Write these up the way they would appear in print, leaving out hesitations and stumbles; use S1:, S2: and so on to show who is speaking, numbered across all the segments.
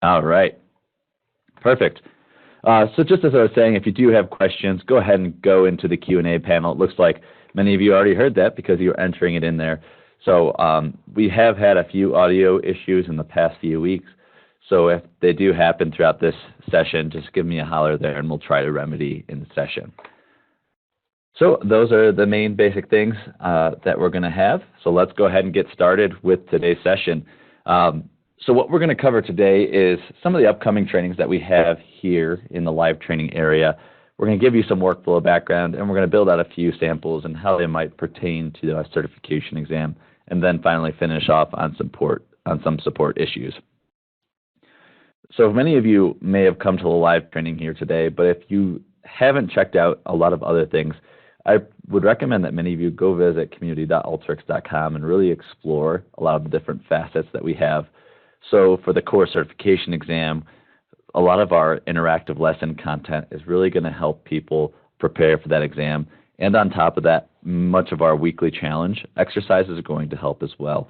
S1: All right. Perfect. So just as I was saying, if you do have questions, go ahead and go into the Q&A panel. It looks like many of you already heard that because you're entering it in there. So we have had a few audio issues in the past few weeks. So if they do happen throughout this session, just give me a holler there and we'll try to remedy in the session. So those are the main basic things that we're going to have. So let's go ahead and get started with today's session. So what we're going to cover today is some of the upcoming trainings that we have here in the live training area. We're going to give you some workflow background, and we're going to build out a few samples and how they might pertain to the certification exam, and then finally finish off on some support issues. So many of you may have come to the live training here today, but if you haven't checked out a lot of other things, I would recommend that many of you go visit community.alteryx.com and really explore a lot of the different facets that we have. So for the core certification exam, a lot of our interactive lesson content is really going to help people prepare for that exam. And on top of that, much of our weekly challenge exercises are going to help as well.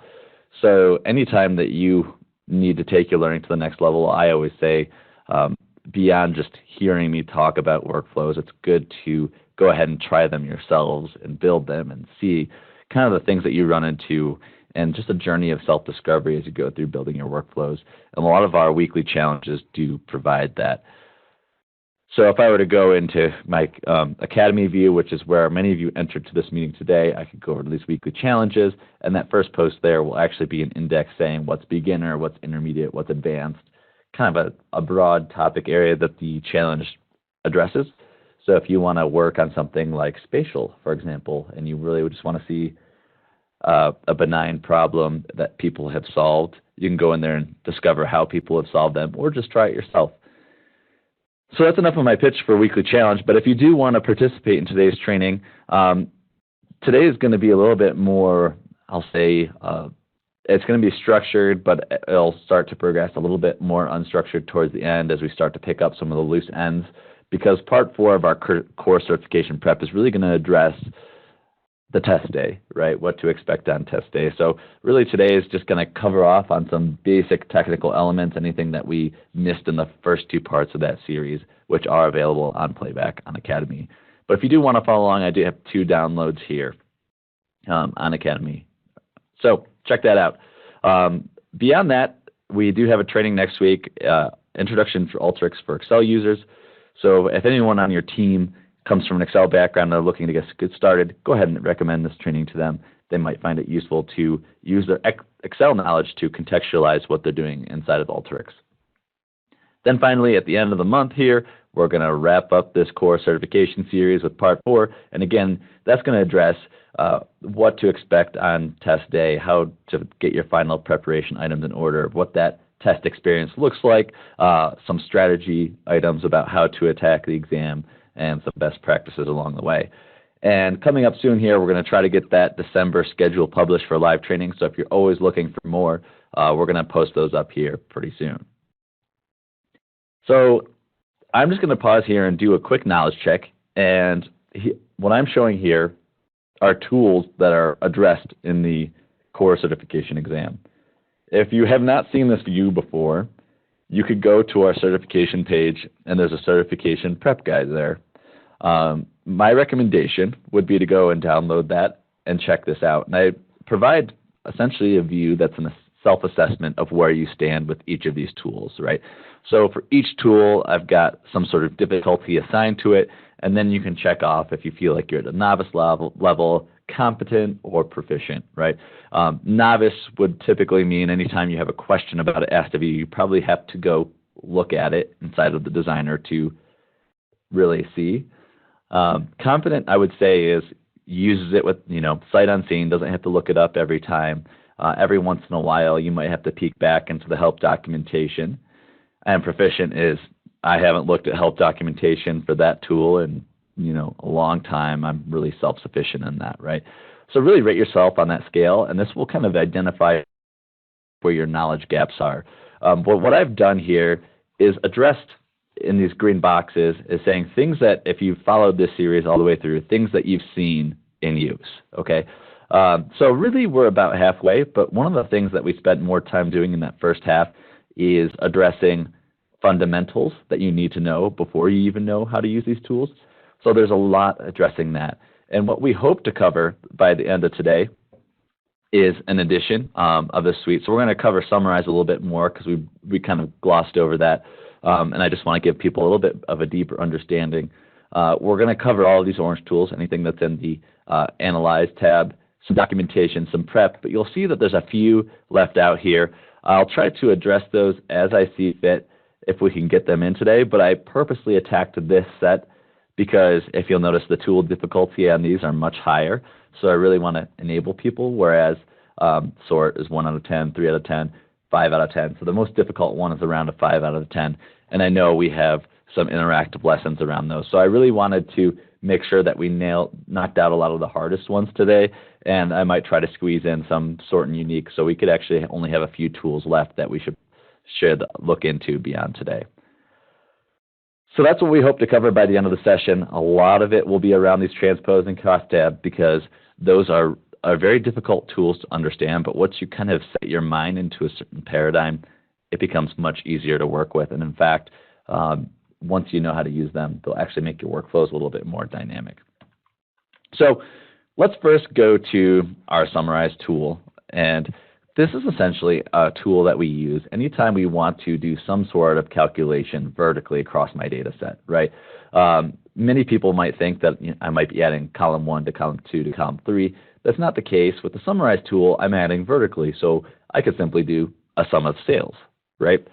S1: So anytime that you need to take your learning to the next level, I always say beyond just hearing me talk about workflows, it's good to go ahead and try them yourselves and build them and see kind of the things that you run into, and just a journey of self-discovery as you go through building your workflows. And a lot of our weekly challenges do provide that. So if I were to go into my Academy view, which is where many of you entered to this meeting today, I could go over to these weekly challenges, and that first post there will actually be an index saying what's beginner, what's intermediate, what's advanced, kind of a broad topic area that the challenge addresses. So if you want to work on something like spatial, for example, and you really just want to see a benign problem that people have solved, you can go in there and discover how people have solved them, or just try it yourself. So that's enough of my pitch for weekly challenge, but if you do want to participate in today's training, today is going to be a little bit more, I'll say, it's going to be structured, but it'll start to progress a little bit more unstructured towards the end as we start to pick up some of the loose ends, because part 4 of our core certification prep is really going to address the test day, right? What to expect on test day. So really today is just going to cover off on some basic technical elements, anything that we missed in the first 2 parts of that series, which are available on playback on Academy. But if you do want to follow along, I do have 2 downloads here on Academy. So check that out. Beyond that, we do have a training next week, Introduction to Alteryx for Excel users. So if anyone on your team comes from an Excel background and are looking to get started, go ahead and recommend this training to them. They might find it useful to use their Excel knowledge to contextualize what they're doing inside of Alteryx. Then finally, at the end of the month here, we're going to wrap up this core certification series with part 4. And again, that's going to address what to expect on test day, how to get your final preparation items in order, what that test experience looks like, some strategy items about how to attack the exam, and some best practices along the way. And coming up soon here, we're going to try to get that December schedule published for live training. So if you're always looking for more, we're going to post those up here pretty soon. So I'm just going to pause here and do a quick knowledge check. And what I'm showing here are tools that are addressed in the core certification exam. If you have not seen this view before, you could go to our certification page, and there's a certification prep guide there. My recommendation would be to go and download that and check this out. And I provide essentially a view that's a self-assessment of where you stand with each of these tools, right? So for each tool, I've got some sort of difficulty assigned to it, and then you can check off if you feel like you're at a novice level, competent, or proficient, right? Novice would typically mean anytime you have a question about it asked of you, you probably have to go look at it inside of the designer to really see. Competent, I would say, is uses it with, sight unseen, doesn't have to look it up every time. Every once in a while, you might have to peek back into the help documentation. And proficient is, I haven't looked at help documentation for that tool in, a long time. I'm really self-sufficient in that, right? So really rate yourself on that scale, and this will kind of identify where your knowledge gaps are. But what I've done here is addressed in these green boxes is saying things that, if you've followed this series all the way through, things that you've seen in use, okay? So really we're about halfway, but one of the things that we spent more time doing in that first half is addressing fundamentals that you need to know before you even know how to use these tools. So there's a lot addressing that. And what we hope to cover by the end of today is an addition of this suite. So we're going to cover Summarize a little bit more because we kind of glossed over that. And I just want to give people a little bit of a deeper understanding. We're going to cover all of these orange tools, anything that's in the Analyze tab, some documentation, some prep, but you'll see that there's a few left out here. I'll try to address those as I see fit if we can get them in today, but I purposely attacked this set because if you'll notice the tool difficulty on these are much higher. So I really want to enable people, whereas sort is 1 out of 10, 3 out of 10, 5 out of 10. So the most difficult one is around a 5 out of 10. And I know we have some interactive lessons around those. So I really wanted to make sure that we knocked out a lot of the hardest ones today. And I might try to squeeze in some sort and unique so we could actually only have a few tools left that we should look into beyond today. So that's what we hope to cover by the end of the session. A lot of it will be around these transpose and cross tab because those are very difficult tools to understand, but once you kind of set your mind into a certain paradigm, it becomes much easier to work with. And in fact, once you know how to use them, they'll actually make your workflows a little bit more dynamic. So let's first go to our Summarize tool. And this is essentially a tool that we use anytime we want to do some sort of calculation vertically across my data set, right? Many people might think that I might be adding column 1 to column 2 to column 3. That's not the case. With the Summarize tool, I'm adding vertically, so I could simply do a sum of sales, right?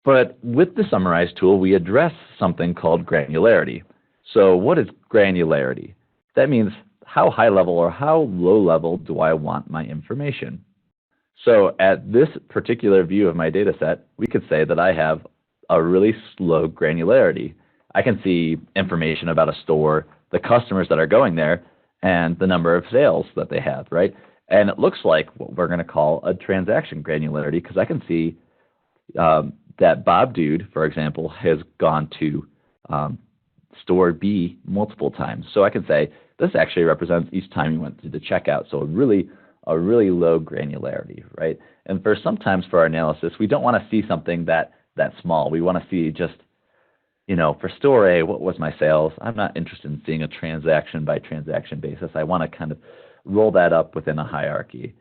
S1: But with the Summarize tool, we address something called granularity. So what is granularity? That means how high level or how low level do I want my information? So at this particular view of my data set, we could say that I have a really low granularity. I can see information about a store, the customers that are going there, and the number of sales that they have, right? And it looks like what we're going to call a transaction granularity because I can see that Bob Dude, for example, has gone to store B multiple times. So I can say this actually represents each time he went to the checkout. So a really low granularity, right? And sometimes for our analysis, we don't want to see something that small. We want to see just, for store A, what was my sales? I'm not interested in seeing a transaction by transaction basis. I want to kind of roll that up within a hierarchy.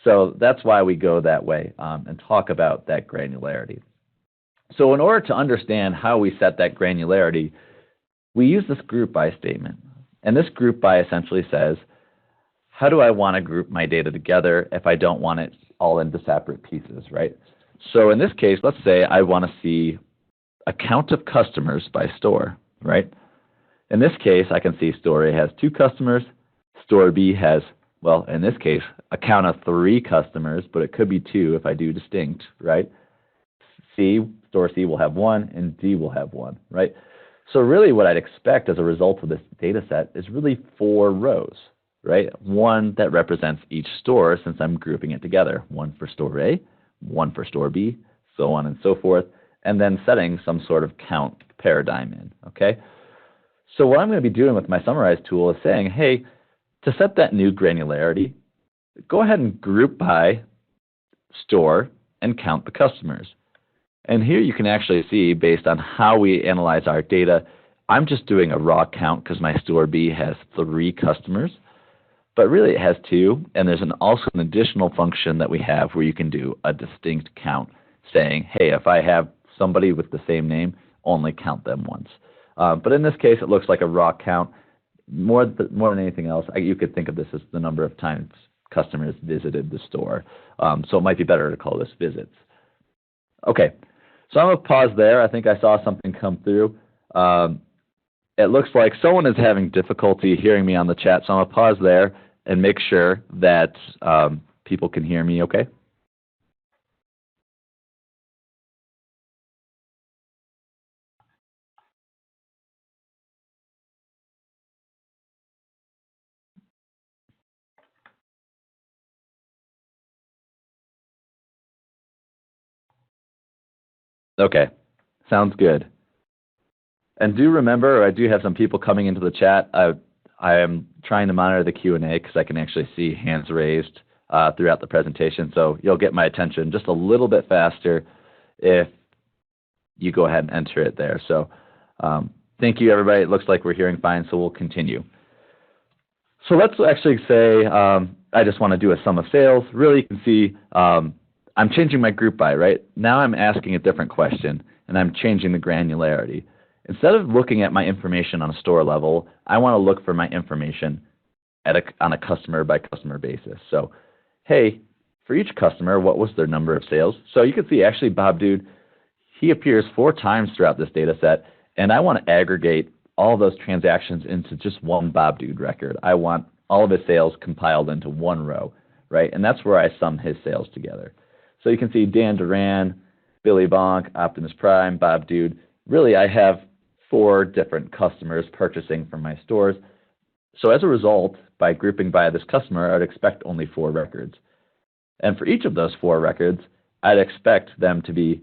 S1: So that's why we go that way and talk about that granularity. So in order to understand how we set that granularity, we use this group by statement. And this group by essentially says, how do I want to group my data together if I don't want it all into separate pieces, right? So in this case, let's say I want to see a count of customers by store, right? In this case, I can see store A has 2 customers, store B has, well, in this case, a count of 3 customers, but it could be 2 if I do distinct, right? Store C will have 1, and D will have 1, right? So really what I'd expect as a result of this data set is really 4 rows, right? 1 that represents each store since I'm grouping it together. 1 for store A, 1 for store B, so on and so forth, and then setting some sort of count paradigm in, okay? So what I'm going to be doing with my Summarize tool is saying, hey, to set that new granularity, go ahead and group by store and count the customers. And here you can actually see, based on how we analyze our data, I'm just doing a raw count because my store B has 3 customers, but really it has 2, and there's also an additional function that we have where you can do a distinct count, saying, hey, if I have somebody with the same name, only count them once. But in this case, it looks like a raw count. More than anything else, you could think of this as the number of times customers visited the store. So it might be better to call this visits. Okay. So I'm going to pause there. I think I saw something come through. It looks like someone is having difficulty hearing me on the chat, so I'm going to pause there and make sure that people can hear me okay. Okay, sounds good. And do remember, I do have some people coming into the chat. I am trying to monitor the Q&A because I can actually see hands raised throughout the presentation. So you'll get my attention just a little bit faster if you go ahead and enter it there. So thank you, everybody. It looks like we're hearing fine, so we'll continue. So let's actually say I just want to do a sum of sales. Really, you can see I'm changing my group by, right? Now I'm asking a different question, and I'm changing the granularity. Instead of looking at my information on a store level, I want to look for my information on a customer-by-customer basis. So, hey, for each customer, what was their number of sales? So you can see actually Bob Dude, he appears 4 times throughout this data set, and I want to aggregate all those transactions into just one Bob Dude record. I want all of his sales compiled into one row, right? And that's where I sum his sales together. So you can see Dan Duran, Billy Bonk, Optimus Prime, Bob Dude. Really, I have 4 different customers purchasing from my stores. So as a result, by grouping by this customer, I'd expect only 4 records. And for each of those 4 records, I'd expect them to be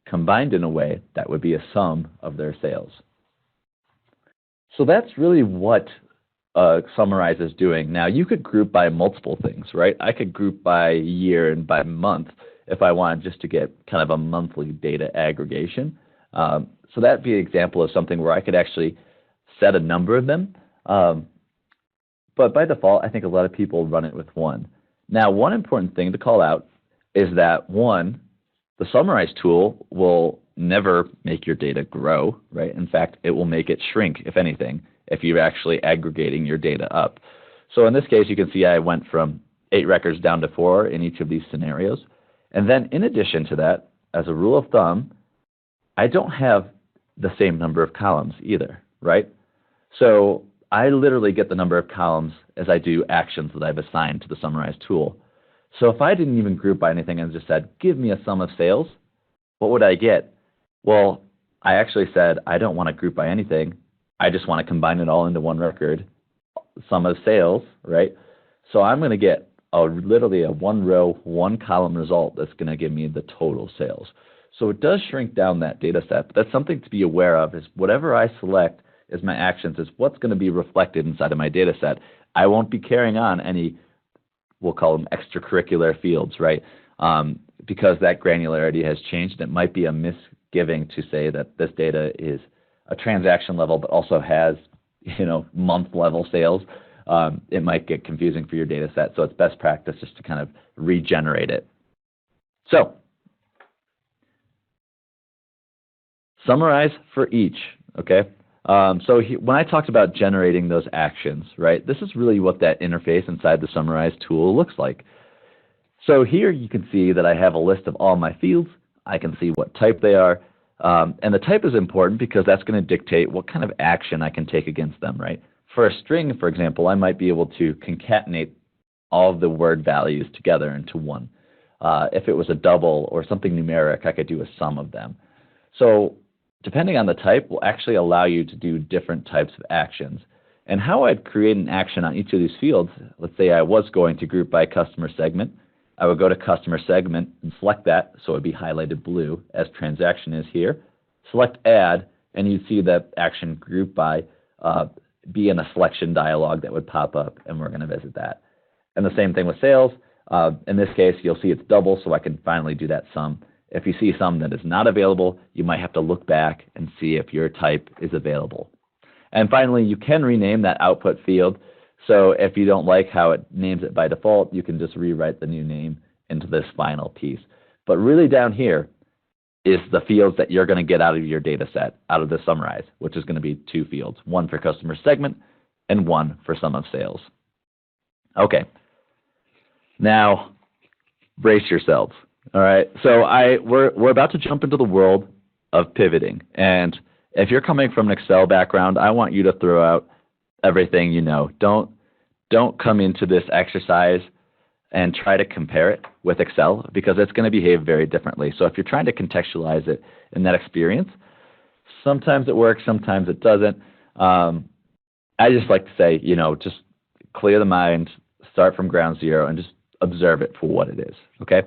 S1: combined in a way that would be a sum of their sales. So that's really what Summarize is doing. Now, you could group by multiple things, right? I could group by year and by month if I wanted just to get kind of a monthly data aggregation. So that'd be an example of something where I could actually set a number of them. But by default, I think a lot of people run it with 1. Now, one important thing to call out is that 1, the Summarize tool will never make your data grow, right? In fact, it will make it shrink, if anything, if you're actually aggregating your data up. So in this case, you can see I went from 8 records down to 4 in each of these scenarios. And then in addition to that, as a rule of thumb, I don't have the same number of columns either, right? So I literally get the number of columns as I do actions that I've assigned to the Summarize tool. So if I didn't even group by anything and just said, give me a sum of sales, what would I get? Well, I actually said, I don't want to group by anything. I just want to combine it all into one record, sum of sales, right? So I'm going to get literally a 1-row, 1-column result that's going to give me the total sales. So it does shrink down that data set, but that's something to be aware of is whatever I select as my actions is what's going to be reflected inside of my data set. I won't be carrying on any, we'll call them extracurricular fields, right? Because that granularity has changed. It might be a misgiving to say that this data is a transaction level, but also has, month level sales. It might get confusing for your data set. So it's best practice just to kind of regenerate it. So Summarize for each, okay? When I talked about generating those actions, right, this is really what that interface inside the Summarize tool looks like. So here you can see that I have a list of all my fields. I can see what type they are. And the type is important because that's going to dictate what kind of action I can take against them, right? For a string, for example, I might be able to concatenate all of the word values together into one. If it was a double or something numeric, I could do a sum of them. So depending on the type will actually allow you to do different types of actions. And how I'd create an action on each of these fields, let's say I was going to group by customer segment, I would go to customer segment and select that, so it would be highlighted blue as transaction is here. Select add, and you'd see that action group by be in a selection dialog that would pop up, and we're going to visit that. And the same thing with sales. In this case, you'll see it's double, so I can finally do that sum. If you see some that is not available, you might have to look back and see if your type is available. And finally, you can rename that output field. So if you don't like how it names it by default, you can just rewrite the new name into this final piece. But really down here is the fields that you're going to get out of your data set, out of the Summarize, which is going to be 2 fields, one for customer segment and one for sum of sales. Okay. Now, brace yourselves. All right, so we're about to jump into the world of pivoting. And if you're coming from an Excel background, I want you to throw out everything you know. Don't come into this exercise and try to compare it with Excel because it's going to behave very differently. So if you're trying to contextualize it in that experience, sometimes it works, sometimes it doesn't. I just like to say, just clear the mind, start from ground zero, and just observe it for what it is, okay?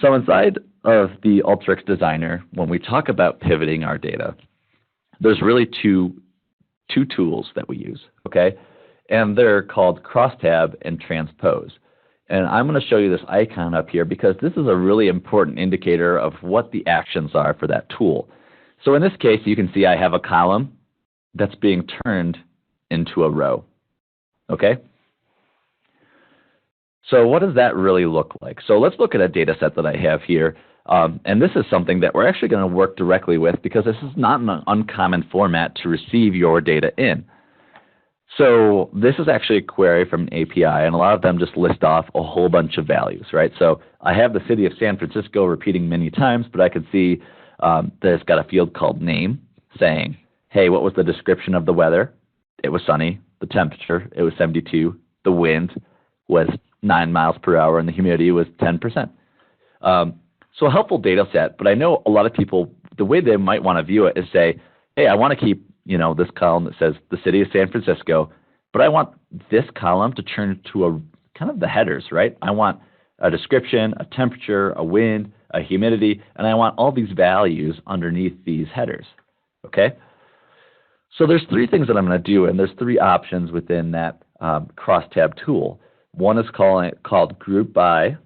S1: So inside of the Alteryx Designer, when we talk about pivoting our data, there's really two tools that we use, okay? And they're called crosstab and transpose. And I'm going to show you this icon up here because this is a really important indicator of what the actions are for that tool. So in this case, you can see I have a column that's being turned into a row. Okay? So what does that really look like? So let's look at a data set that I have here. And this is something that we're actually going to work directly with because this is not an uncommon format to receive your data in. So this is actually a query from an API, and a lot of them just list off a whole bunch of values, right? So I have the city of San Francisco repeating many times, but I could see that it's got a field called name saying, hey, what was the description of the weather? It was sunny. The temperature, it was 72. The wind was 9 miles per hour, and the humidity was 10%. So a helpful data set, but I know a lot of people, the way they might want to view it is say, hey, I want to keep this column that says the city of San Francisco, but I want this column to turn to a kind of the headers, right? I want a description, a temperature, a wind, a humidity, and I want all these values underneath these headers, okay? So there's three things that I'm going to do, and there's three options within that crosstab tool. One is called group by,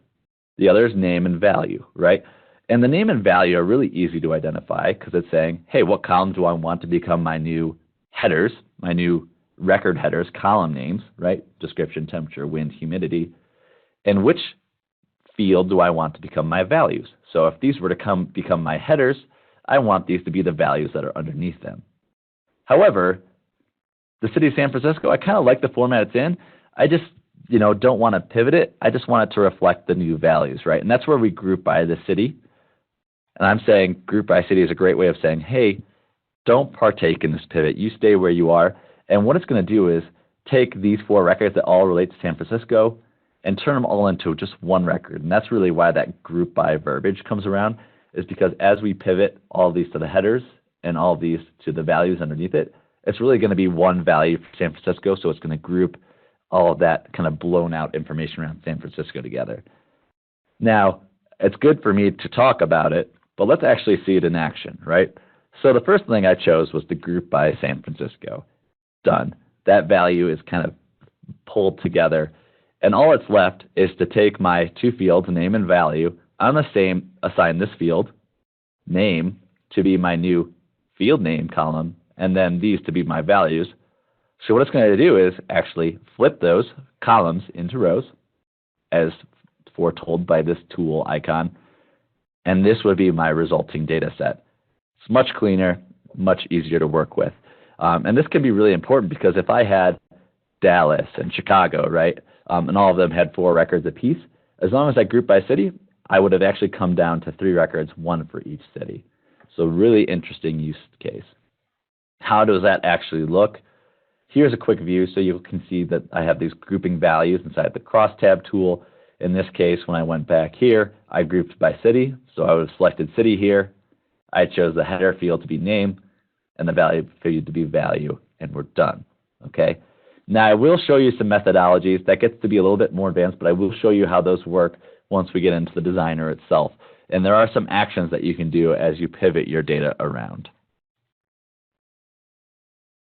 S1: the other is name and value, right? And the name and value are really easy to identify because it's saying, hey, what column do I want to become my new headers, my new record headers, column names, right? Description, temperature, wind, humidity. And which field do I want to become my values? So if these were to become my headers, I want these to be the values that are underneath them. However, the city of San Francisco, I kind of like the format it's in. I just don't want to pivot it. I just want it to reflect the new values, right? And that's where we group by the city. And I'm saying group by city is a great way of saying, hey, don't partake in this pivot. You stay where you are. And what it's going to do is take these four records that all relate to San Francisco and turn them all into just one record. And that's really why that group by verbiage comes around, is because as we pivot all these to the headers and all these to the values underneath it, it's really going to be one value for San Francisco. So it's going to group all of that kind of blown out information around San Francisco together. Now, it's good for me to talk about it, but let's actually see it in action, right? So the first thing I chose was the group by San Francisco. Done. That value is kind of pulled together. And all that's left is to take my two fields, name and value. I'm going to assign this field, name, to be my new field name column, and then these to be my values. So what it's going to do is actually flip those columns into rows as foretold by this tool icon, and this would be my resulting data set. It's much cleaner, much easier to work with. And this can be really important because if I had Dallas and Chicago, right, and all of them had 4 records apiece, as long as I grouped by city, I would have actually come down to 3 records, 1 for each city. So really interesting use case. How does that actually look? Here's a quick view so you can see that I have these grouping values inside the crosstab tool. In this case, when I went back here, I grouped by city. So I would have selected city here. I chose the header field to be name and the value field to be value, and we're done. Okay. Now I will show you some methodologies. That gets to be a little bit more advanced, but I will show you how those work once we get into the designer itself. And there are some actions that you can do as you pivot your data around.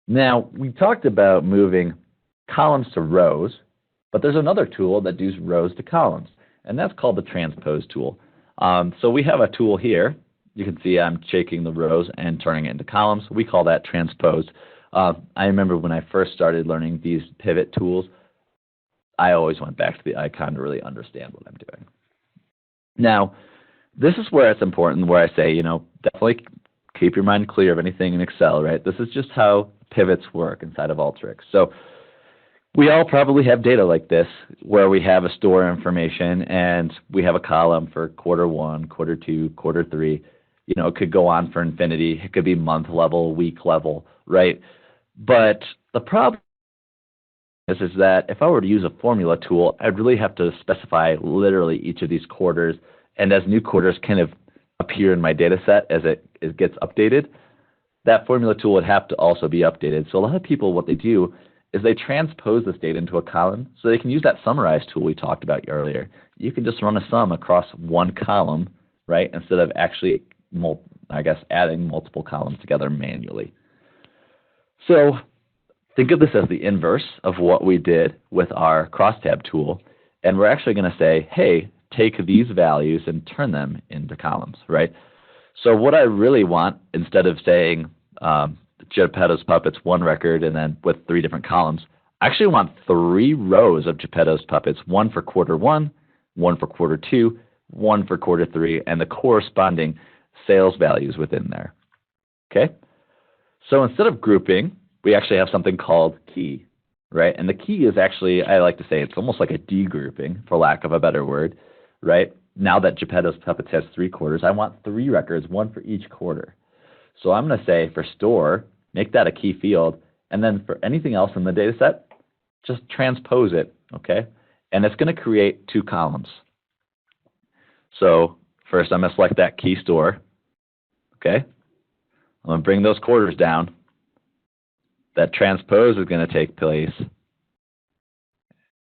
S1: Now, we talked about moving columns to rows, but there's another tool that does rows to columns, and that's called the transpose tool. So we have a tool here. You can see I'm shaking the rows and turning it into columns. We call that transpose. I remember when I first started learning these pivot tools, I always went back to the icon to really understand what I'm doing. Now, this is where it's important, where I say, definitely keep your mind clear of anything in Excel, right? This is just how pivots work inside of Alteryx. So we all probably have data like this where we have a store information and we have a column for quarter 1, quarter 2, quarter 3. It could go on for infinity. It could be month level, week level, right? But the problem is that if I were to use a formula tool, I'd really have to specify literally each of these quarters. And as new quarters kind of appear in my data set as it gets updated, that formula tool would have to also be updated. So a lot of people, what they do is they transpose this data into a column so they can use that summarize tool we talked about earlier. You can just run a sum across one column, right, instead of actually, adding multiple columns together manually. So think of this as the inverse of what we did with our crosstab tool. And we're actually going to say, hey, take these values and turn them into columns, right? So what I really want, instead of saying Geppetto's Puppets, one record, and then with 3 different columns, I actually want 3 rows of Geppetto's Puppets, one for quarter 1, one for quarter 2, one for quarter 3, and the corresponding sales values within there. Okay? So instead of grouping, we actually have something called key, right? And the key is actually, I like to say, it's almost like a degrouping, for lack of a better word, right? Now that Geppetto's Puppets has 3 quarters, I want 3 records, one for each quarter. So I'm going to say for store, make that a key field, and then for anything else in the data set, just transpose it, okay? And it's going to create 2 columns. So first I'm going to select that key store, okay? I'm going to bring those quarters down. That transpose is going to take place.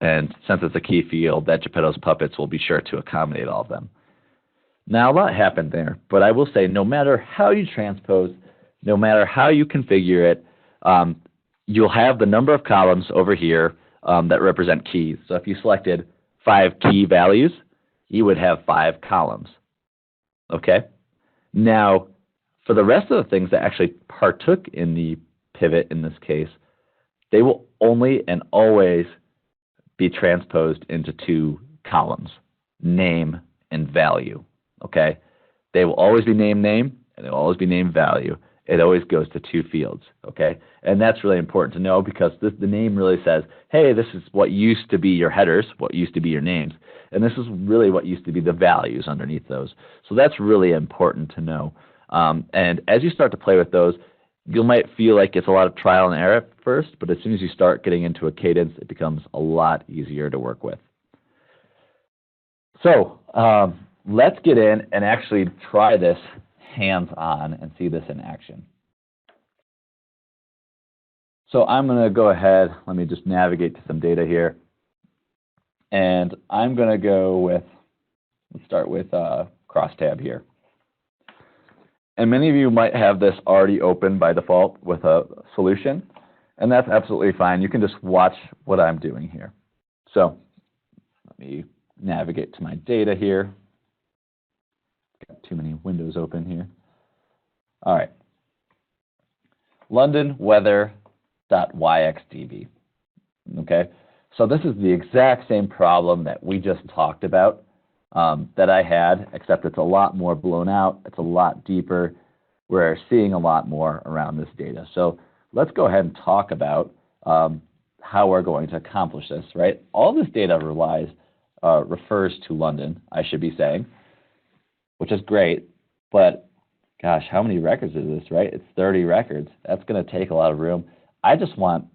S1: And since it's a key field, that Geppetto's Puppets will be sure to accommodate all of them. Now, a lot happened there, but I will say no matter how you transpose, no matter how you configure it, you'll have the number of columns over here that represent keys. So if you selected 5 key values, you would have 5 columns. Okay? Now, for the rest of the things that actually partook in the pivot in this case, they will only and always be transposed into 2 columns, name and value. Okay? They will always be name, and they will always be name, value. It always goes to 2 fields. Okay? And that's really important to know because the name really says, hey, this is what used to be your headers, what used to be your names, and this is really what used to be the values underneath those. So that's really important to know. And as you start to play with those, you might feel like it's a lot of trial and error at first, but as soon as you start getting into a cadence, it becomes a lot easier to work with. So let's get in and actually try this hands-on and see this in action. So I'm going to go ahead, let me just navigate to some data here. And I'm going to go with, let's start with crosstab here. And many of you might have this already open by default with a solution, and that's absolutely fine. You can just watch what I'm doing here. So let me navigate to my data here. Got too many windows open here. All right. London weather.yxdb. Okay. So this is the exact same problem that we just talked about that I had, except it's a lot more blown out. It's a lot deeper. We're seeing a lot more around this data. So let's go ahead and talk about how we're going to accomplish this, right? All this data refers to London, I should be saying, which is great, but gosh, how many records is this, right? It's 30 records. That's going to take a lot of room. I just want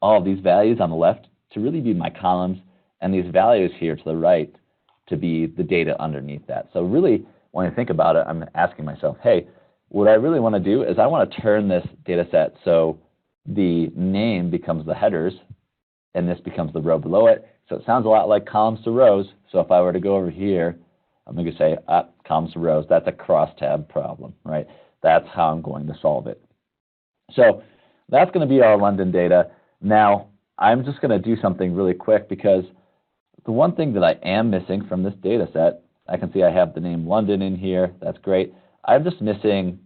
S1: all of these values on the left to really be my columns, and these values here to the right to be the data underneath that. So really, when I think about it, I'm asking myself, hey, what I really want to do is I want to turn this data set so the name becomes the headers, and this becomes the row below it. So it sounds a lot like columns to rows. So if I were to go over here, I'm going to say columns to rows. That's a crosstab problem, right? That's how I'm going to solve it. So that's going to be our London data. Now, I'm just going to do something really quick because the one thing that I am missing from this data set, I can see I have the name London in here. That's great. I'm just missing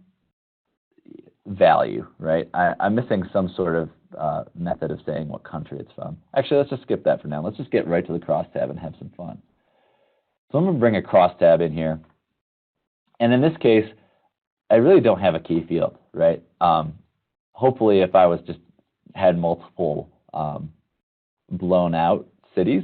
S1: value, right? I'm missing some sort of method of saying what country it's from. Actually, let's just skip that for now. Let's just get right to the crosstab and have some fun. So I'm going to bring a crosstab in here. And in this case, I really don't have a key field, right? Hopefully, if I was just had multiple blown out cities,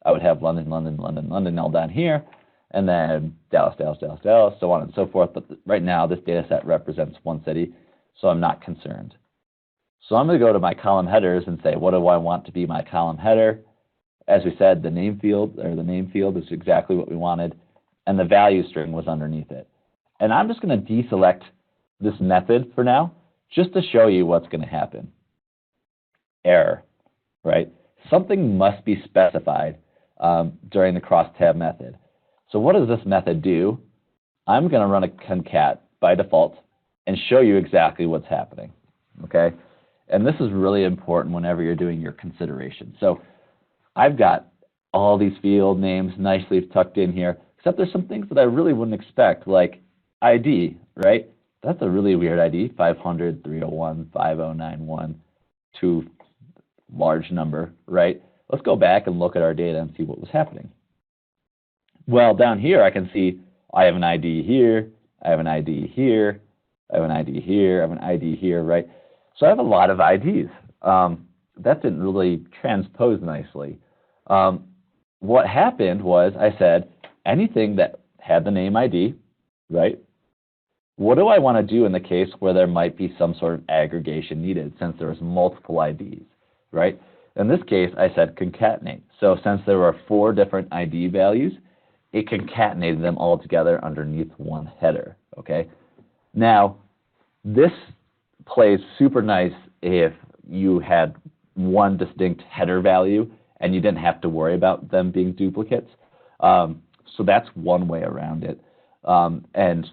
S1: I would have London, London, London, London all down here, and then Dallas, Dallas, Dallas, Dallas, so on and so forth. But right now, this data set represents one city, so I'm not concerned. So I'm going to go to my column headers and say, what do I want to be my column header? As we said, the name field is exactly what we wanted, and the value string was underneath it. And I'm just going to deselect this method for now, just to show you what's going to happen. Error, right? Something must be specified during the crosstab method. So what does this method do? I'm going to run a concat by default and show you exactly what's happening, okay? And this is really important whenever you're doing your consideration. So I've got all these field names nicely tucked in here, except there's some things that I really wouldn't expect, like ID, right? That's a really weird ID, 500, 301, 5091, too large number, right? Let's go back and look at our data and see what was happening. Well, down here I can see I have an ID here, I have an ID here, I have an ID here, I have an ID here, right? So I have a lot of IDs. That didn't really transpose nicely. What happened was I said anything that had the name ID, right? What do I want to do in the case where there might be some sort of aggregation needed since there was multiple IDs, right? In this case, I said concatenate. So since there were 4 different ID values, it concatenated them all together underneath one header, okay? Now, this plays super nice if you had one distinct header value and you didn't have to worry about them being duplicates. So that's one way around it. And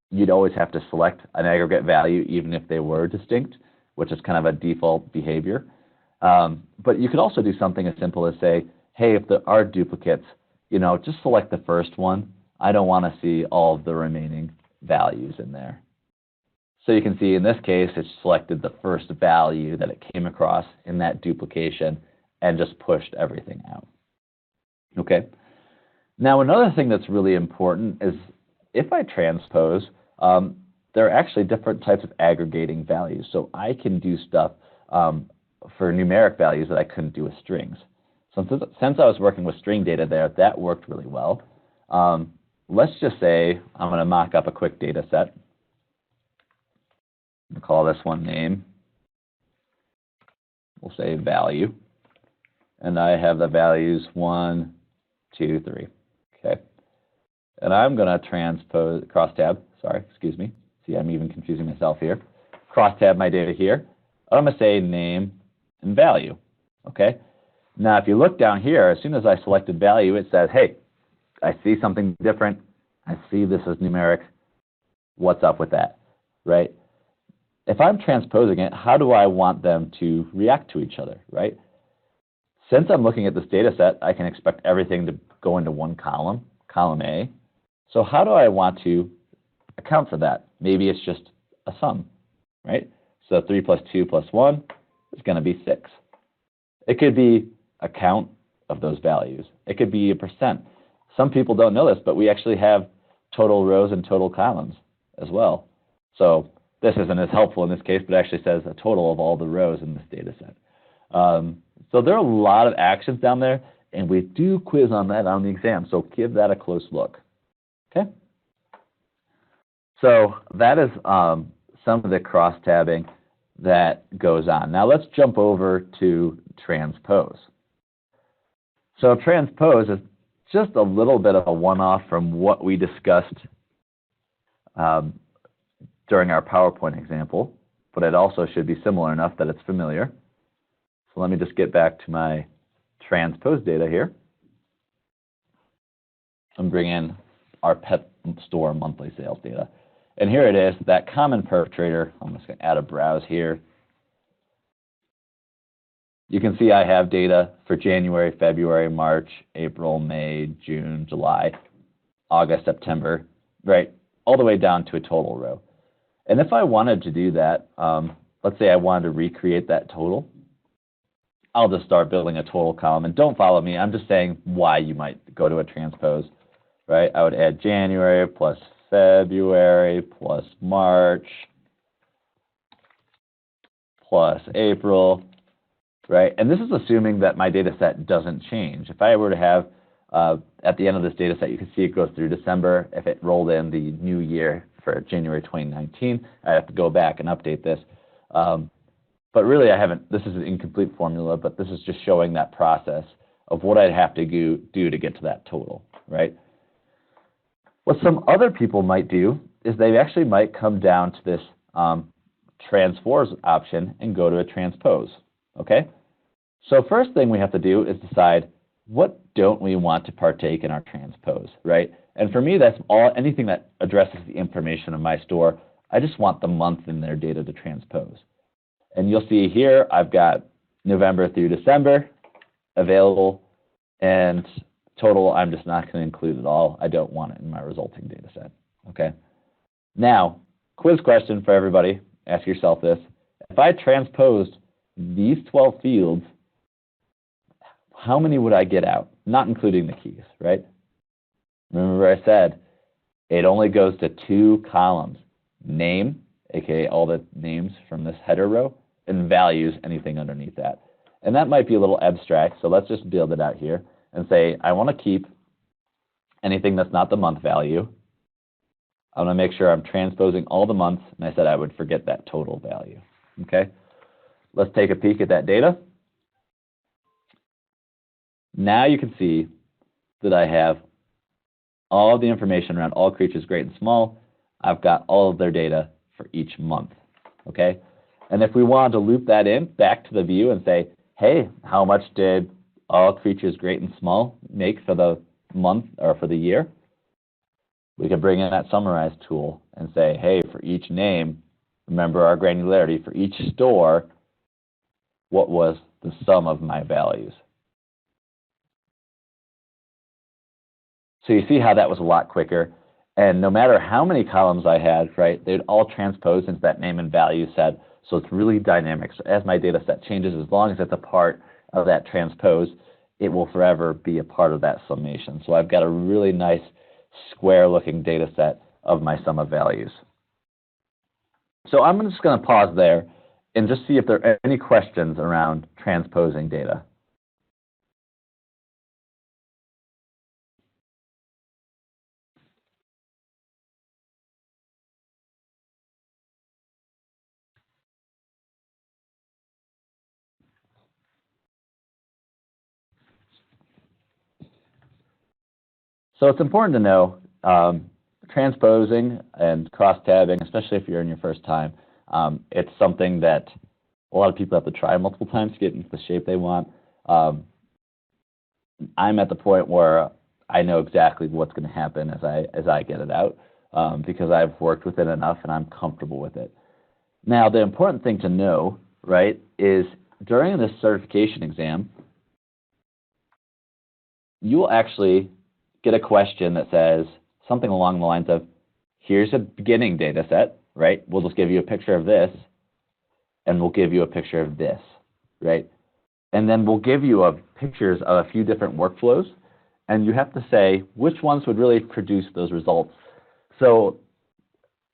S1: you'd always have to select an aggregate value even if they were distinct, which is kind of a default behavior. But you could also do something as simple as say, hey, if there are duplicates, you know, just select the first one. I don't want to see all of the remaining values in there. So you can see in this case, it selected the first value that it came across in that duplication and just pushed everything out. Okay. Now, another thing that's really important is if I transpose, there are actually different types of aggregating values. So I can do stuff for numeric values that I couldn't do with strings. So since I was working with string data there, that worked really well. Let's just say I'm going to mock up a quick data set. We'll call this one name. We'll say value. And I have the values 1, 2, 3. Okay. And I'm going to transpose, crosstab, sorry, excuse me. See, I'm even confusing myself here. Crosstab my data here. I'm going to say name and value. Okay. Now, if you look down here, as soon as I selected value, it says, hey, I see something different. I see this is numeric. What's up with that, right? If I'm transposing it, how do I want them to react to each other, right? Since I'm looking at this data set, I can expect everything to go into one column, column A. So how do I want to account for that? Maybe it's just a sum, right? So 3 plus 2 plus 1 is going to be 6. It could be a count of those values. It could be a percent. Some people don't know this, but we actually have total rows and total columns as well. So this isn't as helpful in this case, but it actually says a total of all the rows in this data set. So there are a lot of actions down there, and we do quiz on that on the exam, so give that a close look. Okay? So that is some of the cross-tabbing that goes on. Now let's jump over to transpose. So transpose is just a little bit of a one-off from what we discussed during our PowerPoint example, but it also should be similar enough that it's familiar. So let me just get back to my transpose data here and bring in our pet store monthly sales data. And here it is, that common perpetrator. I'm just going to add a browse here. You can see I have data for January, February, March, April, May, June, July, August, September, right, all the way down to a total row. And if I wanted to do that, let's say I wanted to recreate that total, I'll just start building a total column. And don't follow me. I'm just saying why you might go to a transpose, right? I would add January plus February plus March plus April, right? And this is assuming that my data set doesn't change. If I were to have, at the end of this data set, you can see it goes through December. If it rolled in the new year for January 2019, I'd have to go back and update this. But really, I haven't, this is an incomplete formula, but this is just showing that process of what I'd have to do to get to that total, right? What some other people might do is they actually might come down to this transpose option and go to a transpose, okay? So first thing we have to do is decide what don't we want to partake in our transpose, right? And for me, that's anything that addresses the information of my store. I just want the month in their data to transpose. And you'll see here, I've got November through December available. And total, I'm just not going to include at all. I don't want it in my resulting data set. Okay. Now, quiz question for everybody. Ask yourself this. If I transposed these 12 fields, how many would I get out? Not including the keys, right? Remember I said it only goes to 2 columns. Name, aka all the names from this header row, and values, anything underneath that. And that might be a little abstract, so let's just build it out here and say I want to keep anything that's not the month value. I want to make sure I'm transposing all the months, and I said I would forget that total value. Okay, let's take a peek at that data. Now you can see that I have all of the information around all creatures great and small. I've got all of their data for each month. Okay, and if we wanted to loop that in back to the view and say, hey, how much did all creatures great and small make for the month or for the year? We can bring in that summarize tool and say, hey, for each name, remember our granularity, for each store, what was the sum of my values? So you see how that was a lot quicker. And no matter how many columns I had, right, they'd all transpose into that name and value set. So it's really dynamic. So as my data set changes, as long as it's a part of that transpose, it will forever be a part of that summation. So I've got a really nice square-looking data set of my sum of values. So I'm just going to pause there and just see if there are any questions around transposing data. So it's important to know transposing and cross-tabbing, especially if you're in your first time, it's something that a lot of people have to try multiple times to get into the shape they want. I'm at the point where I know exactly what's going to happen as I get it out because I've worked with it enough and I'm comfortable with it. Now, the important thing to know, right, is during this certification exam, you'll actually get a question that says something along the lines of, here's a beginning data set, right? We'll just give you a picture of this, and we'll give you a picture of this, right? And then we'll give you pictures of a few different workflows, and you have to say which ones would really produce those results. So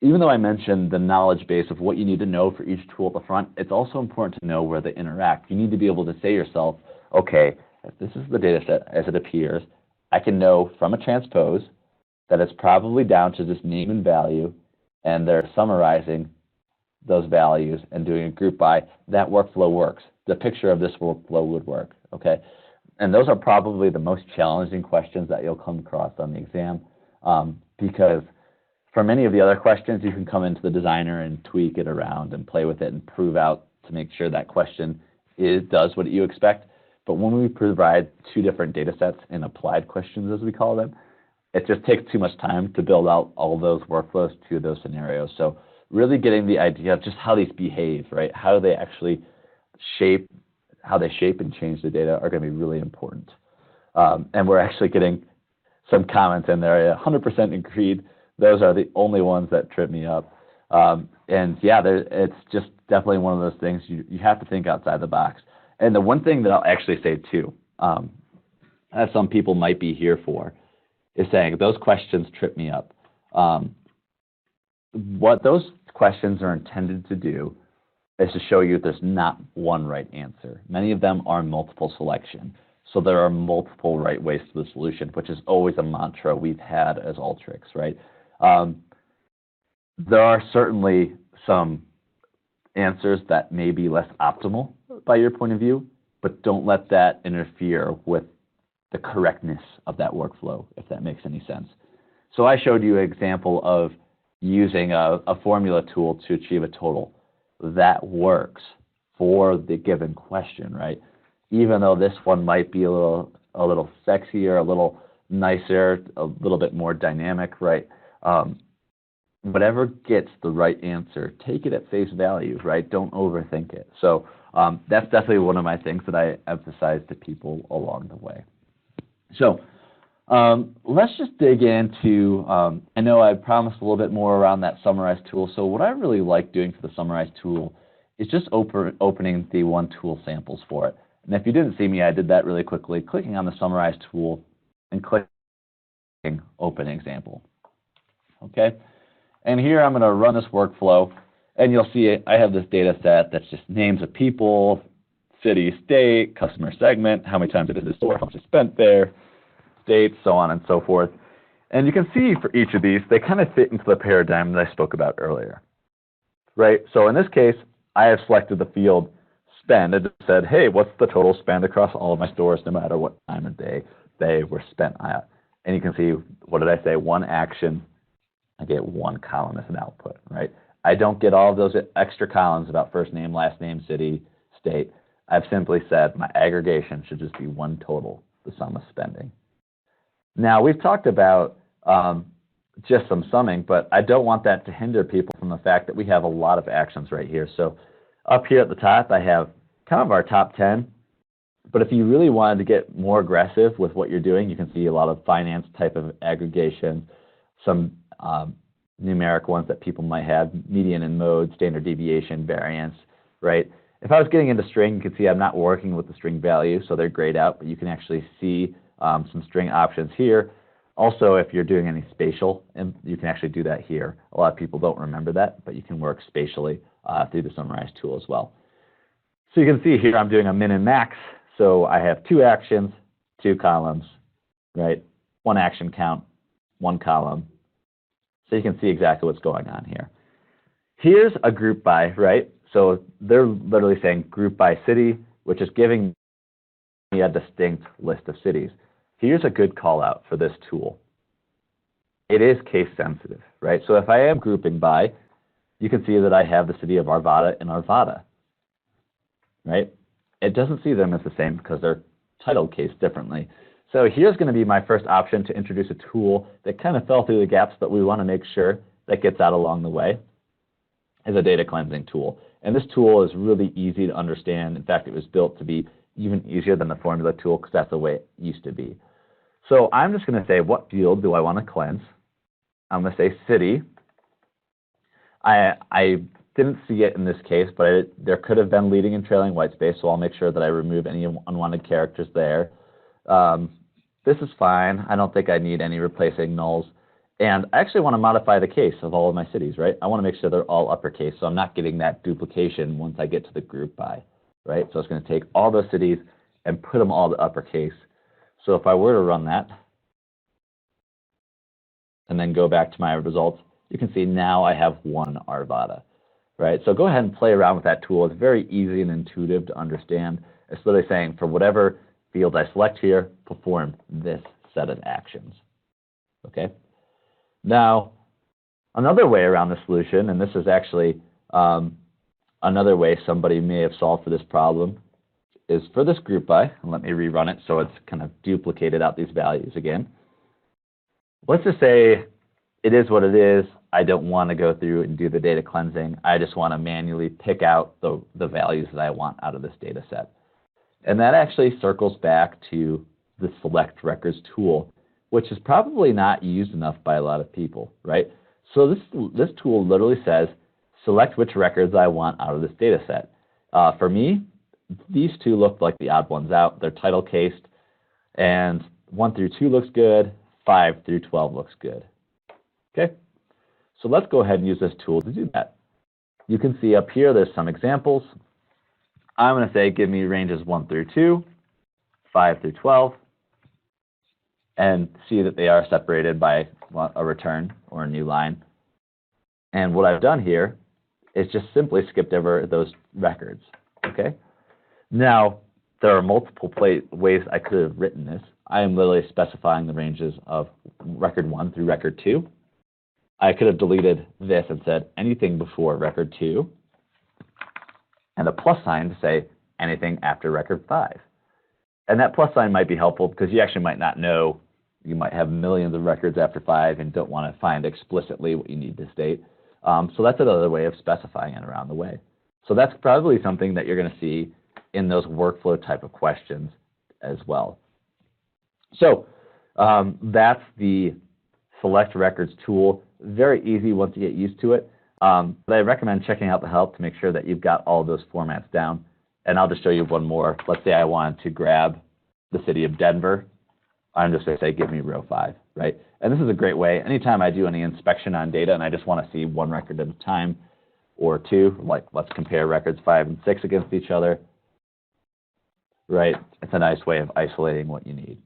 S1: even though I mentioned the knowledge base of what you need to know for each tool at the front, it's also important to know where they interact. You need to be able to say to yourself, okay, if this is the data set as it appears, I can know from a transpose that it's probably down to just name and value, and they're summarizing those values and doing a group by. That workflow works. The picture of this workflow would work, okay? And those are probably the most challenging questions that you'll come across on the exam because for many of the other questions, you can come into the designer and tweak it around and play with it and prove out to make sure that question does what you expect. But when we provide 2 different data sets and applied questions, as we call them, it just takes too much time to build out all those workflows to those scenarios. So really getting the idea of just how these behave, right? How they actually shape, how they shape and change the data are going to be really important. And we're actually getting some comments in there. 100% agreed. Those are the only ones that trip me up. And yeah, it's just definitely one of those things you have to think outside the box. And the one thing that I'll actually say too, as some people might be here for, is saying those questions trip me up. What those questions are intended to do is to show you there's not one right answer. Many of them are multiple selection. So there are multiple right ways to the solution, which is always a mantra we've had as Alteryx, right? There are certainly some answers that may be less optimal by your point of view, but don't let that interfere with the correctness of that workflow, if that makes any sense. So I showed you an example of using a formula tool to achieve a total. That works for the given question, right? Even though this one might be a little sexier, a little nicer, a little bit more dynamic, right? Whatever gets the right answer, take it at face value, right? Don't overthink it. So that's definitely one of my things that I emphasize to people along the way. So let's just dig into, I know I promised a little bit more around that summarize tool. So what I really like doing for the summarize tool is just opening the one tool samples for it. And if you didn't see me, I did that really quickly, clicking on the summarize tool and clicking open example. Okay, and here I'm going to run this workflow, and you'll see I have this data set that's just names of people, city, state, customer segment, how many times it is the store, how much is spent there, dates, so on and so forth. And you can see for each of these, they kind of fit into the paradigm that I spoke about earlier, right? So in this case, I have selected the field spend. It said, hey, what's the total spend across all of my stores, no matter what time of day they were spent at? And you can see, what did I say? One action. I get one column as an output, right? I don't get all of those extra columns about first name, last name, city, state. I've simply said my aggregation should just be one total, the sum of spending. Now, we've talked about just some summing, but I don't want that to hinder people from the fact that we have a lot of actions right here. So up here at the top, I have kind of our top 10. But if you really wanted to get more aggressive with what you're doing, you can see a lot of finance type of aggregation, some numeric ones that people might have, median and mode, standard deviation, variance, right? If I was getting into string, you can see I'm not working with the string value, so they're grayed out, but you can actually see some string options here. Also, if you're doing any spatial, and you can actually do that here. A lot of people don't remember that, but you can work spatially through the summarize tool as well. So you can see here I'm doing a min and max. So I have two actions, two columns, right? One action count, one column. So you can see exactly what's going on here. Here's a group by, right? So they're literally saying group by city, which is giving me a distinct list of cities. Here's a good call out for this tool. It is case sensitive, right? So if I am grouping by, you can see that I have the city of Arvada and Arvada, right? It doesn't see them as the same because they're titled case differently. So here's going to be my first option to introduce a tool that kind of fell through the gaps, but we want to make sure that gets out along the way, is a data cleansing tool. And this tool is really easy to understand. In fact, it was built to be even easier than the formula tool because that's the way it used to be. So I'm just going to say, what field do I want to cleanse? I'm going to say city. I didn't see it in this case, but there could have been leading and trailing white space, so I'll make sure that I remove any unwanted characters there. This is fine. I don't think I need any replacing nulls. And I actually want to modify the case of all of my cities, right? I want to make sure they're all uppercase, so I'm not getting that duplication once I get to the group by, right? So it's going to take all those cities and put them all to uppercase. So if I were to run that and then go back to my results, you can see now I have one Arvada, right? So go ahead and play around with that tool. It's very easy and intuitive to understand. It's literally saying for whatever field I select here, perform this set of actions, okay? Now, another way around the solution, and this is actually another way somebody may have solved for this problem, is for this group by, and let me rerun it so it's kind of duplicated out these values again. Let's just say it is what it is. I don't want to go through and do the data cleansing. I just want to manually pick out the values that I want out of this data set. And that actually circles back to the select records tool, which is probably not used enough by a lot of people, right? So this tool literally says, select which records I want out of this data set. For me, these two look like the odd ones out. They're title cased, and 1 through 2 looks good, 5 through 12 looks good. Okay, so let's go ahead and use this tool to do that. You can see up here there's some examples. I'm going to say give me ranges 1 through 2, 5 through 12, and see that they are separated by a return or a new line. And what I've done here is just simply skipped over those records. Okay. Now, there are multiple ways I could have written this. I am literally specifying the ranges of record 1 through record 2. I could have deleted this and said anything before record 2, and a plus sign to say anything after record 5. And that plus sign might be helpful because you actually might not know. You might have millions of records after 5 and don't want to find explicitly what you need to state. So that's another way of specifying it around the way. So that's probably something that you're going to see in those workflow type of questions as well. So that's the Select Records tool. Very easy once you get used to it. But I recommend checking out the help to make sure that you've got all those formats down. And I'll just show you one more. Let's say I wanted to grab the city of Denver. I'm just going to say, give me row 5, right? And this is a great way. Anytime I do any inspection on data and I just want to see one record at a time or two, like let's compare records 5 and 6 against each other, right? It's a nice way of isolating what you need.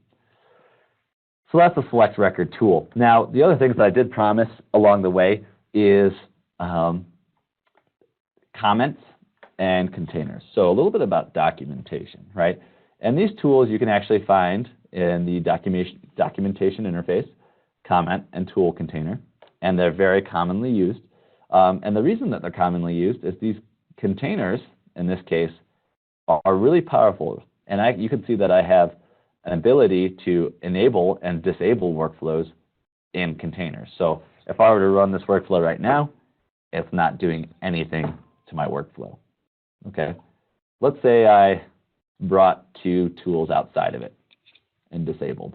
S1: So that's the Select Record tool. Now, the other things that I did promise along the way is comments and containers. So a little bit about documentation, right? And these tools you can actually find in the documentation interface, comment and tool container, and they're very commonly used. And the reason that they're commonly used is these containers, in this case, are really powerful. And you can see that I have an ability to enable and disable workflows in containers. So if I were to run this workflow right now, it's not doing anything to my workflow. Okay, let's say I brought 2 tools outside of it and disabled.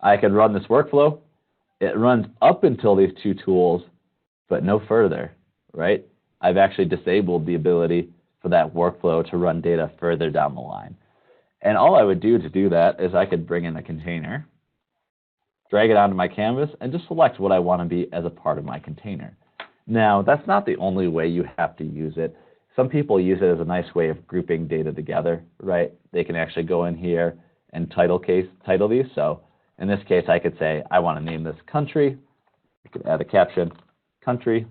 S1: I could run this workflow. It runs up until these 2 tools, but no further, right? I've actually disabled the ability for that workflow to run data further down the line. And all I would do to do that is I could bring in a container, drag it onto my canvas, and just select what I want to be as a part of my container. Now, that's not the only way you have to use it. Some people use it as a nice way of grouping data together, right? They can actually go in here and title these. So in this case, I could say, I want to name this country. I could add a caption, country,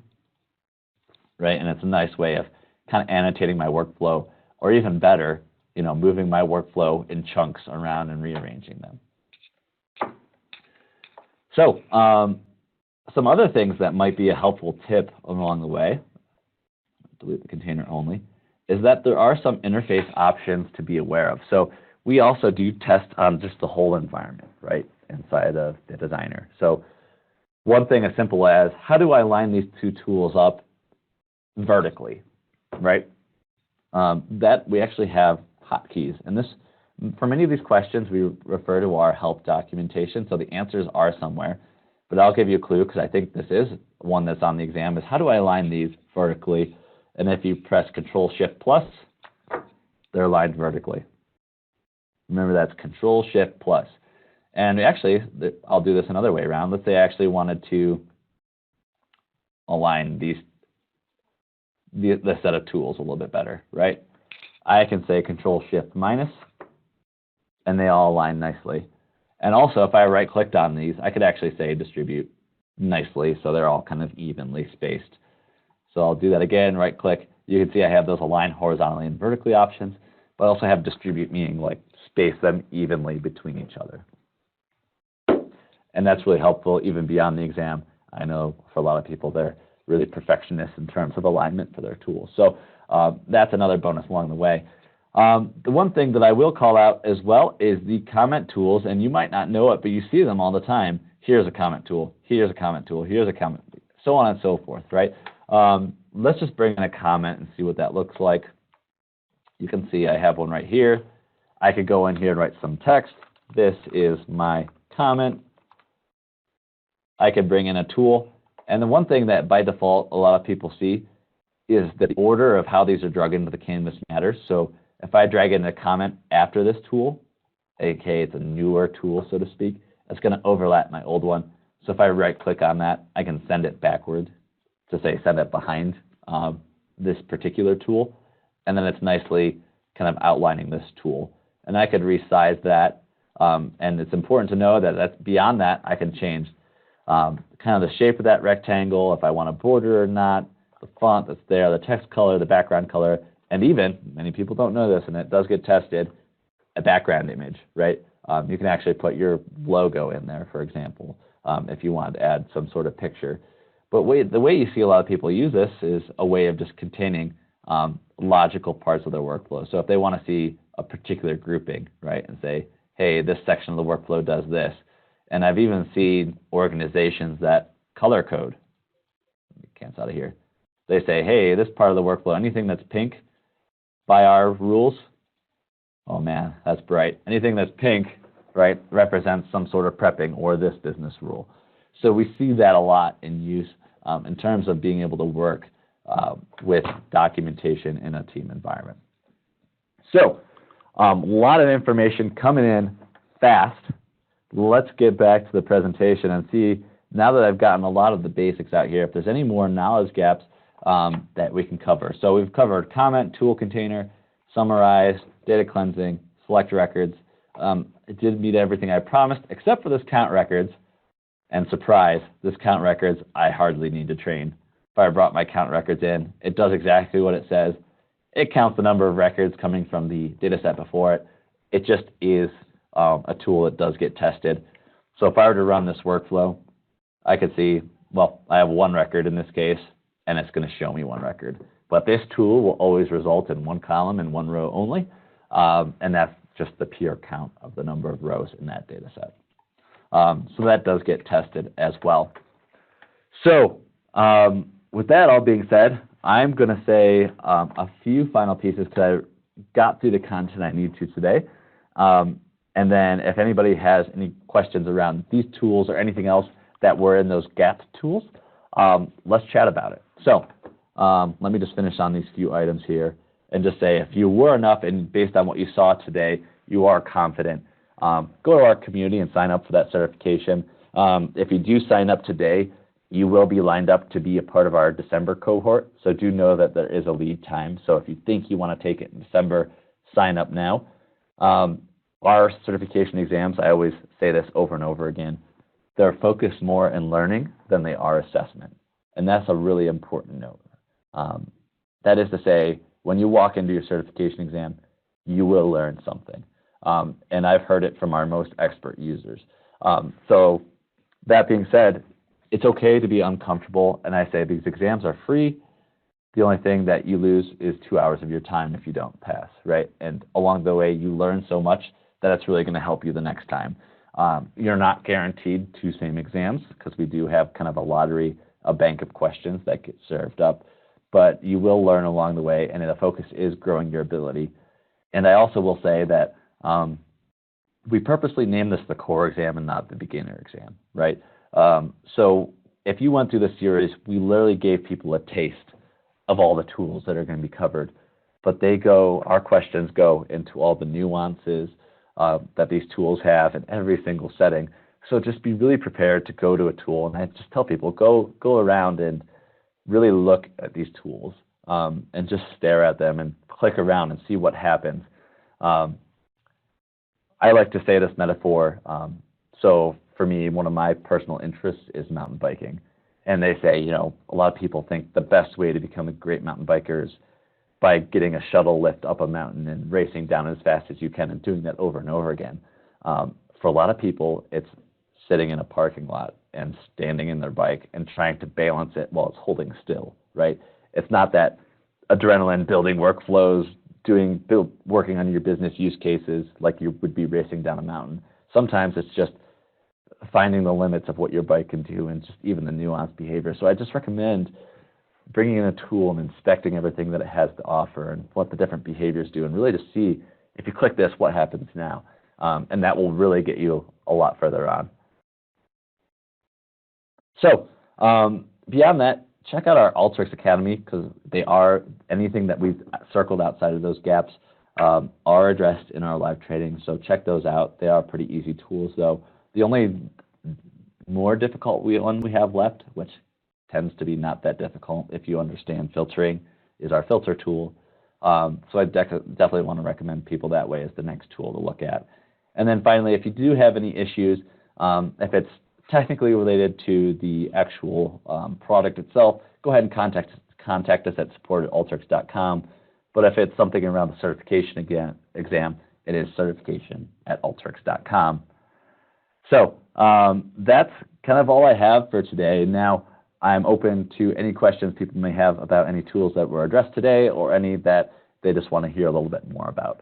S1: right? And it's a nice way of kind of annotating my workflow, or even better, moving my workflow in chunks around and rearranging them. So some other things that might be a helpful tip along the way, delete the container only, is that there are some interface options to be aware of. So we also do test on just the whole environment, right, inside of the designer. So one thing as simple as, how do I line these 2 tools up vertically, right? That we actually have hotkeys. And this, for many of these questions, we refer to our help documentation. So the answers are somewhere. But I'll give you a clue, because I think this is one that's on the exam, is how do I align these vertically? And if you press Control-Shift+, they're aligned vertically. Remember, that's Control-Shift+. And actually, I'll do this another way around. Let's say I actually wanted to align this set of tools a little bit better, right? I can say Control-Shift-, and they all align nicely. And also, if I right-clicked on these, I could actually say distribute nicely, so they're all kind of evenly spaced. So I'll do that again, right-click. You can see I have those align horizontally and vertically options, but I also have distribute, meaning like space them evenly between each other. And that's really helpful even beyond the exam. I know for a lot of people, they're really perfectionists in terms of alignment for their tools. So that's another bonus along the way. The one thing that I will call out as well is the comment tools, and you might not know it, but you see them all the time. Here's a comment tool, here's a comment tool, here's a comment, so on and so forth, right? Let's just bring in a comment and see what that looks like. You can see I have one right here. I could go in here and write some text. This is my comment. I could bring in a tool. And the one thing that by default a lot of people see is that the order of how these are dragged into the canvas matters. So if I drag in a comment after this tool, aka it's a newer tool, so to speak, it's going to overlap my old one. So if I right-click on that, I can send it backward to say send it behind this particular tool. And then it's nicely kind of outlining this tool. And I could resize that. And it's important to know that that's beyond that, I can change kind of the shape of that rectangle, if I want a border or not, the font that's there, the text color, the background color, and even, many people don't know this, and it does get tested, a background image, right? You can actually put your logo in there, for example, if you want to add some sort of picture. But the way you see a lot of people use this is a way of just containing logical parts of their workflow. So if they want to see a particular grouping, right, and say, hey, this section of the workflow does this. And I've even seen organizations that color code. Let me cancel out of here. They say, hey, this part of the workflow, anything that's pink by our rules, Oh man, that's bright. Anything that's pink, right, represents some sort of prepping or this business rule. So we see that a lot in use in terms of being able to work with documentation in a team environment. So a lot of information coming in fast. Let's get back to the presentation and see, now that I've gotten a lot of the basics out here, if there's any more knowledge gaps that we can cover. So we've covered comment, tool container, summarize, data cleansing, select records. It did meet everything I promised, except for this count records. And surprise, this count records, I hardly need to train. If I brought my count records in, it does exactly what it says. It counts the number of records coming from the data set before it. It just is a tool that does get tested. So if I were to run this workflow, I could see, well, I have one record in this case, and it's going to show me one record. But this tool will always result in one column and one row only, and that's just the pure count of the number of rows in that data set. So that does get tested as well. So with that all being said, I'm going to say a few final pieces because I got through the content I need to today. And then if anybody has any questions around these tools or anything else that were in those gap tools, let's chat about it. So let me just finish on these few items here and just say if you were enough and based on what you saw today, you are confident, go to our community and sign up for that certification. If you do sign up today, you will be lined up to be a part of our December cohort. So do know that there is a lead time. So if you think you want to take it in December, sign up now. Our certification exams, I always say this over and over again, they're focused more in learning than they are assessment. And that's a really important note. That is to say, when you walk into your certification exam, you will learn something. And I've heard it from our most expert users. So that being said, it's okay to be uncomfortable. And I say these exams are free. The only thing that you lose is 2 hours of your time if you don't pass, right? And along the way, you learn so much that it's really going to help you the next time. You're not guaranteed 2 same exams because we do have kind of a lottery, a bank of questions that get served up. But you will learn along the way, and the focus is growing your ability. And I also will say that we purposely named this the core exam and not the beginner exam, right? So if you went through the series, we literally gave people a taste of all the tools that are going to be covered. But our questions go into all the nuances that these tools have in every single setting. So just be really prepared to go to a tool. And I just tell people, go around and really look at these tools and just stare at them and click around and see what happens. I like to say this metaphor. So for me, one of my personal interests is mountain biking. And they say, a lot of people think the best way to become a great mountain biker is by getting a shuttle lift up a mountain and racing down as fast as you can and doing that over and over again. For a lot of people, it's sitting in a parking lot and standing in their bike and trying to balance it while it's holding still, right? It's not that adrenaline building workflows, working on your business use cases like you would be racing down a mountain. Sometimes it's just finding the limits of what your bike can do and just even the nuanced behavior. So I just recommend bringing in a tool and inspecting everything that it has to offer and what the different behaviors do and really just see, if you click this, what happens now? And that will really get you a lot further on. So beyond that, check out our Alteryx Academy because anything that we've circled outside of those gaps are addressed in our live training. So check those out. They are pretty easy tools though. The only more difficult one we have left, which tends to be not that difficult if you understand filtering, is our filter tool. So I definitely want to recommend people that way as the next tool to look at. And then finally, if you do have any issues, if it's technically related to the actual product itself, go ahead and contact us at support@alteryx.com. But if it's something around the certification exam, it is certification@alteryx.com. So that's kind of all I have for today. Now I'm open to any questions people may have about any tools that were addressed today or any that they just want to hear a little bit more about.